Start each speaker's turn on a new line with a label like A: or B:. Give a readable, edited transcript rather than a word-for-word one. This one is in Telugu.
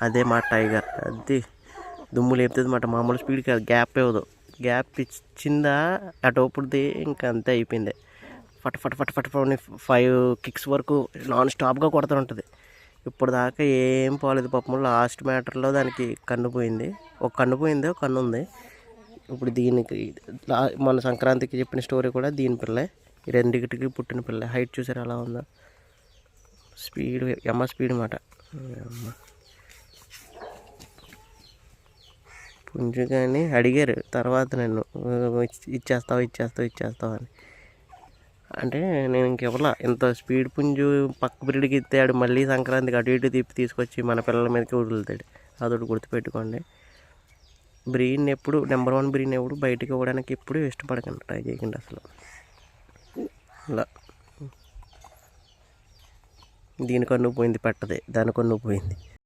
A: అదే మా టైగర్. అది దుమ్ము లేపుతుంది మాట, మామూలు స్పీడ్ కాదు, గ్యాప్ ఇవ్వదు. గ్యాప్ ఇచ్చిందా అటోపుడుది ఇంకా అంతే అయిపోయింది. ఫట్ ఫట్ ఫట్ ఫట్ 5 కిక్స్ వరకు నాన్ స్టాప్గా కొడుతూ ఉంటుంది. ఇప్పుడు దాకా ఏం పోలేదు పాపం. లాస్ట్ మ్యాటర్లో దానికి కన్ను పోయింది, ఒక కన్ను ఉంది. ఇప్పుడు దీనికి మన సంక్రాంతికి చెప్పిన స్టోరీ కూడా దీని పిల్లే, ఈ రెండింటికి పుట్టిన పిల్ల. హైట్ చూసారు ఎలా ఉందో, స్పీడ్ స్పీడ్ మాట. పుంజు కానీ అడిగారు తర్వాత నన్ను, ఇచ్చేస్తావు అని. అంటే నేను ఇంకెవరలా ఇంత స్పీడ్ పుంజు పక్క బ్రీడ్కి ఇస్తాడు, మళ్ళీ సంక్రాంతికి అటు ఇటు తిప్పి తీసుకొచ్చి మన పిల్లల మీదకి వదులుతాడు. అదొకటి గుర్తుపెట్టుకోండి. బ్రీడ్ని ఎప్పుడు నెంబర్ 1 బ్రీడ్ని ఎప్పుడు బయటకు ఇవ్వడానికి ఎప్పుడు ఇష్టపడకండి, ట్రై చేయకండి అసలు. ఇలా దీని కన్ను పోయింది, పెట్టదే దాని కన్ను పోయింది.